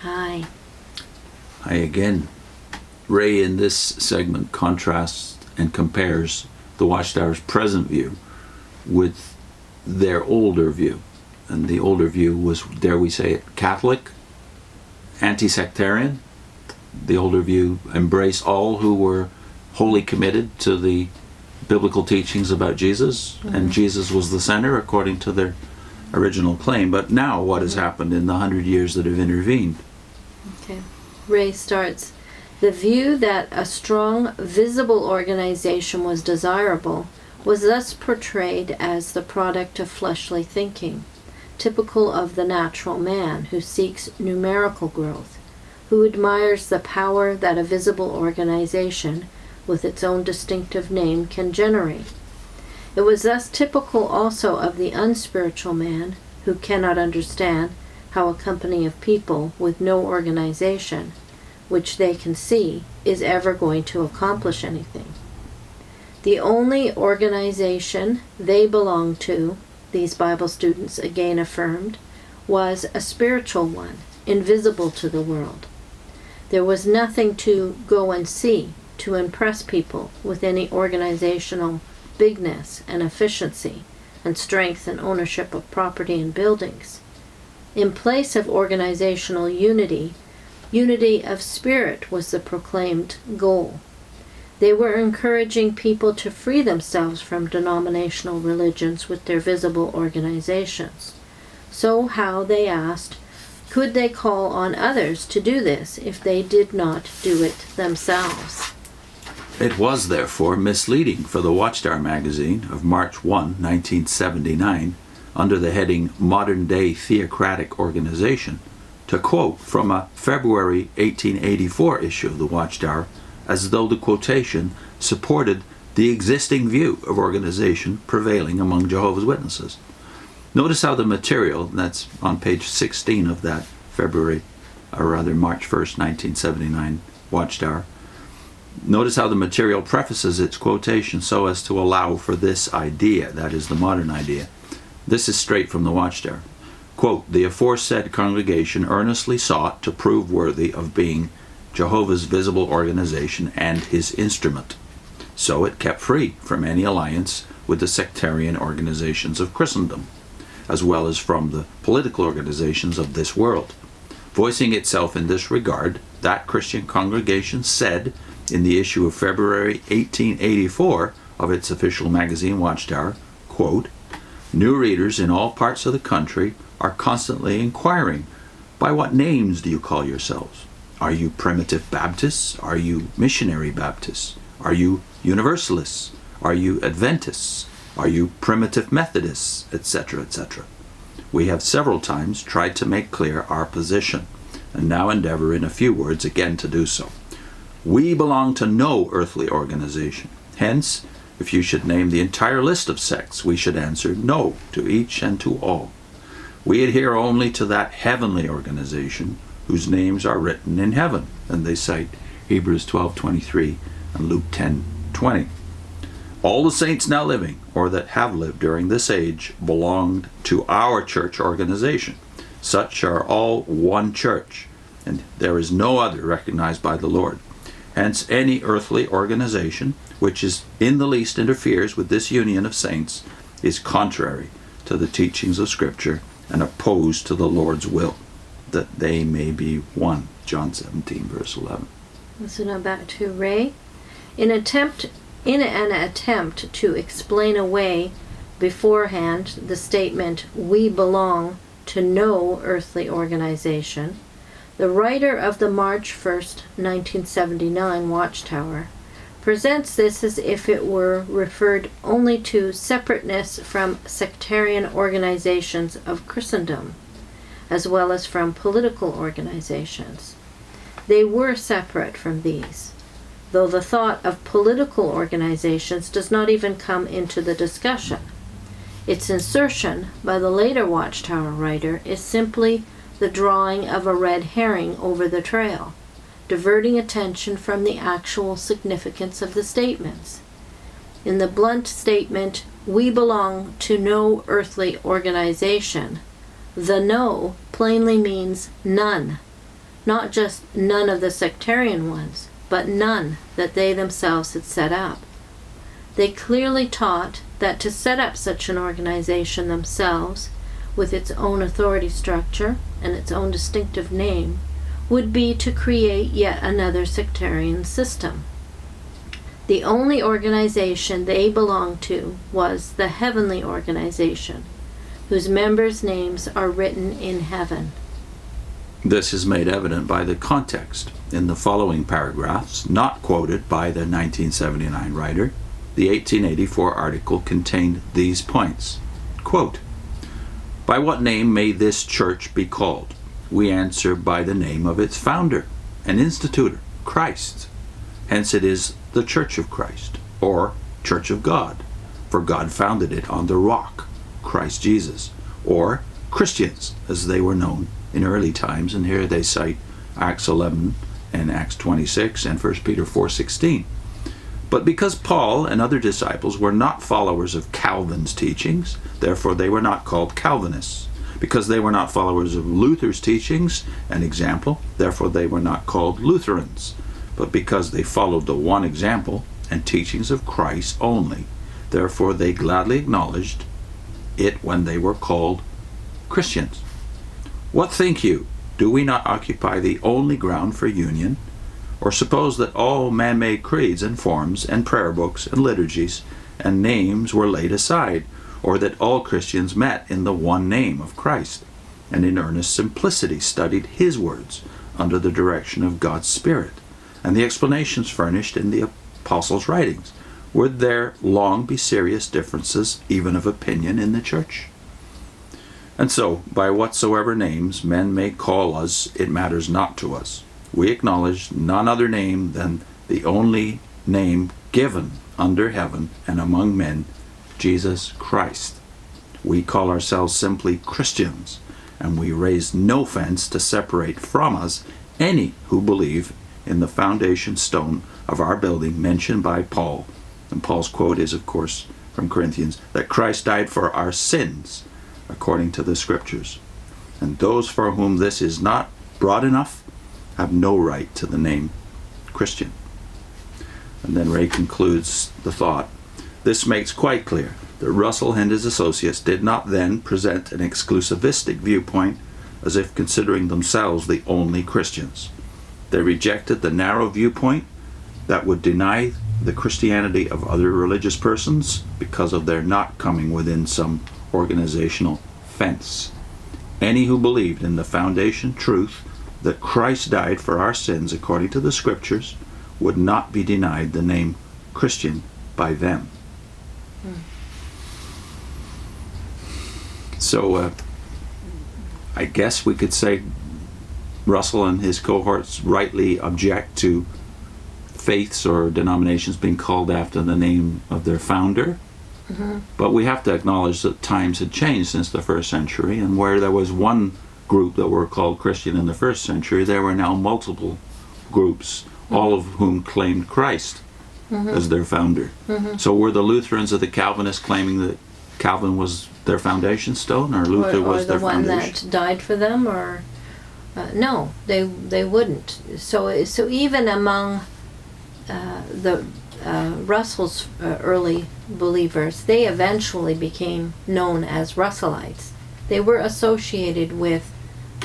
Hi. Hi again. Ray in this segment contrasts and compares the Watchtower's present view with their older view. And the older view was, dare we say it, Catholic, anti-sectarian. The older view embraced all who were wholly committed to the biblical teachings about Jesus, and Jesus was the center according to their original claim. But now what has happened in the 100 years that have intervened? Okay. Ray starts, the view that a strong, visible organization was desirable was thus portrayed as the product of fleshly thinking, typical of the natural man who seeks numerical growth, who admires the power that a visible organization with its own distinctive name can generate. It was thus typical also of the unspiritual man who cannot understand how a company of people with no organization, which they can see, is ever going to accomplish anything. The only organization they belonged to, these Bible students again affirmed, was a spiritual one, invisible to the world. There was nothing to go and see to impress people with any organizational bigness and efficiency and strength and ownership of property and buildings. In place of organizational unity, unity of spirit was the proclaimed goal. They were encouraging people to free themselves from denominational religions with their visible organizations. So how, they asked, could they call on others to do this if they did not do it themselves? It was therefore misleading for the Watchtower magazine of March 1, 1979, under the heading Modern Day Theocratic Organization, to quote from a February 1884 issue of the Watchtower as though the quotation supported the existing view of organization prevailing among Jehovah's Witnesses. Notice how the material, that's on page 16 of that March 1st, 1979 Watchtower, notice how the material prefaces its quotation so as to allow for this idea, that is the modern idea. This is straight from the Watchtower. Quote, the aforesaid congregation earnestly sought to prove worthy of being Jehovah's visible organization and his instrument. So it kept free from any alliance with the sectarian organizations of Christendom, as well as from the political organizations of this world. Voicing itself in this regard, that Christian congregation said in the issue of February 1884 of its official magazine Watchtower, quote, new readers in all parts of the country are constantly inquiring, by what names do you call yourselves? Are you Primitive Baptists? Are you Missionary Baptists? Are you Universalists? Are you Adventists? Are you Primitive Methodists? Etc., etc. We have several times tried to make clear our position, and now endeavor in a few words again to do so. We belong to no earthly organization. Hence, if you should name the entire list of sects, we should answer no to each and to all. We adhere only to that heavenly organization whose names are written in heaven. And they cite Hebrews 12:23 and Luke 10:20. All the saints now living, or that have lived during this age, belonged to our church organization. Such are all one church, and there is no other recognized by the Lord. Hence, any earthly organization which is in the least interferes with this union of saints is contrary to the teachings of Scripture and opposed to the Lord's will, that they may be one. John 17, verse 11. So now back to Ray. In an attempt to explain away beforehand the statement, we belong to no earthly organization, the writer of the March 1st, 1979 Watchtower presents this as if it were referred only to separateness from sectarian organizations of Christendom, as well as from political organizations. They were separate from these, though the thought of political organizations does not even come into the discussion. Its insertion by the later Watchtower writer is simply the drawing of a red herring over the trail, diverting attention from the actual significance of the statements. In the blunt statement, we belong to no earthly organization, the no plainly means none. not just none of the sectarian ones, but none that they themselves had set up. They clearly taught that to set up such an organization themselves, with its own authority structure and its own distinctive name, would be to create yet another sectarian system. The only organization they belonged to was the heavenly organization, whose members' names are written in heaven. This is made evident by the context in the following paragraphs, not quoted by the 1979 writer. The 1884 article contained these points. Quote, "By what name may this church be called? We answer by the name of its founder and institutor, Christ. Hence it is the Church of Christ, or Church of God, for God founded it on the rock, Christ Jesus, or Christians, as they were known in early times." And here they cite Acts 11 and Acts 26 and 1 Peter 4:16. But because Paul and other disciples were not followers of Calvin's teachings, therefore they were not called Calvinists. Because they were not followers of Luther's teachings and example, therefore they were not called Lutherans. But because they followed the one example and teachings of Christ only, therefore they gladly acknowledged it when they were called Christians. What think you? Do we not occupy the only ground for union? Or suppose that all man-made creeds and forms and prayer books and liturgies and names were laid aside, or that all Christians met in the one name of Christ, and in earnest simplicity studied his words under the direction of God's Spirit, and the explanations furnished in the apostles' writings? Would there long be serious differences even of opinion in the church? And so, by whatsoever names men may call us, it matters not to us. We acknowledge none other name than the only name given under heaven and among men, Jesus Christ. We call ourselves simply Christians, and we raise no fence to separate from us any who believe in the foundation stone of our building mentioned by Paul. And Paul's quote is, of course, from Corinthians, that Christ died for our sins according to the Scriptures. And those for whom this is not broad enough have no right to the name Christian. And then Ray concludes the thought. This makes quite clear that Russell and his associates did not then present an exclusivistic viewpoint as if considering themselves the only Christians. They rejected the narrow viewpoint that would deny the Christianity of other religious persons because of their not coming within some organizational fence. Any who believed in the foundation truth that Christ died for our sins according to the Scriptures would not be denied the name Christian by them. So I guess we could say Russell and his cohorts rightly object to faiths or denominations being called after the name of their founder. But we have to acknowledge that times had changed since the first century, and where there was one group that were called Christian in the first century, there were now multiple groups, all of whom claimed Christ as their founder. So were the Lutherans or the Calvinists claiming that Calvin was their foundation stone, or Luther was their foundation? Or the one that died for them, or no, they wouldn't. So even among the Russell's early believers, they eventually became known as Russellites. They were associated with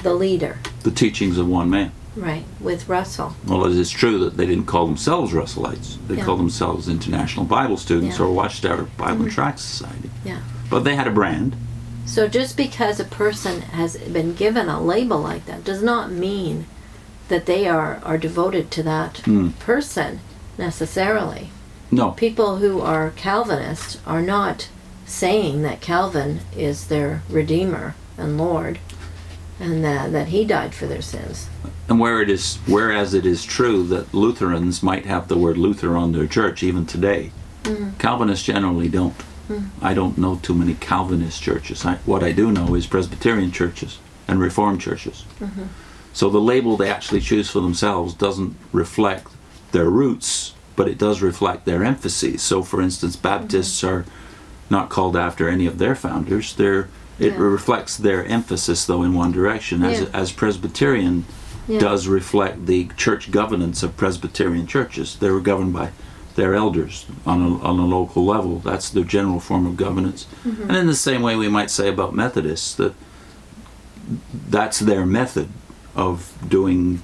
the leader. The teachings of one man. Right, with Russell. Well, it is true that they didn't call themselves Russellites. They called themselves International Bible Students or Watchtower Bible and Tract Society. Yeah. But they had a brand. So just because a person has been given a label like that does not mean that they are devoted to that person necessarily. No. People who are Calvinists are not saying that Calvin is their Redeemer and Lord, and that he died for their sins. And whereas it is true that Lutherans might have the word Luther on their church even today, Calvinists generally don't. I don't know too many Calvinist churches. What I do know is Presbyterian churches and Reformed churches. So the label they actually choose for themselves doesn't reflect their roots, but it does reflect their emphases. So for instance, Baptists are not called after any of their founders. It reflects their emphasis, though, in one direction. As Presbyterian does reflect the church governance of Presbyterian churches. They were governed by their elders on a local level. That's their general form of governance. And in the same way we might say about Methodists that that's their method of doing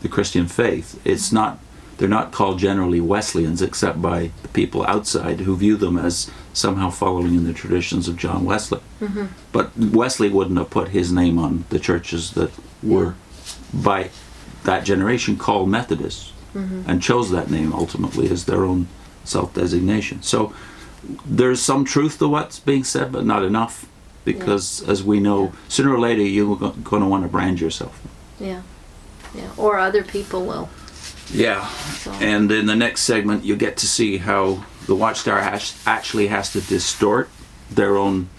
the Christian faith. It's not, they're not called generally Wesleyans except by the people outside who view them as somehow following in the traditions of John Wesley. But Wesley wouldn't have put his name on the churches that were by that generation called Methodists, and chose that name ultimately as their own self-designation. So there's some truth to what's being said, but not enough, because as we know, sooner or later you're going to want to brand yourself. Yeah. Or other people will. Yeah. So. And in the next segment you get to see how the Watchtower actually has to distort their own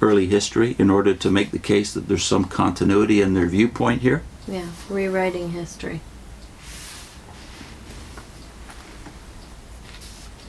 early history in order to make the case that there's some continuity in their viewpoint here. Yeah, rewriting history.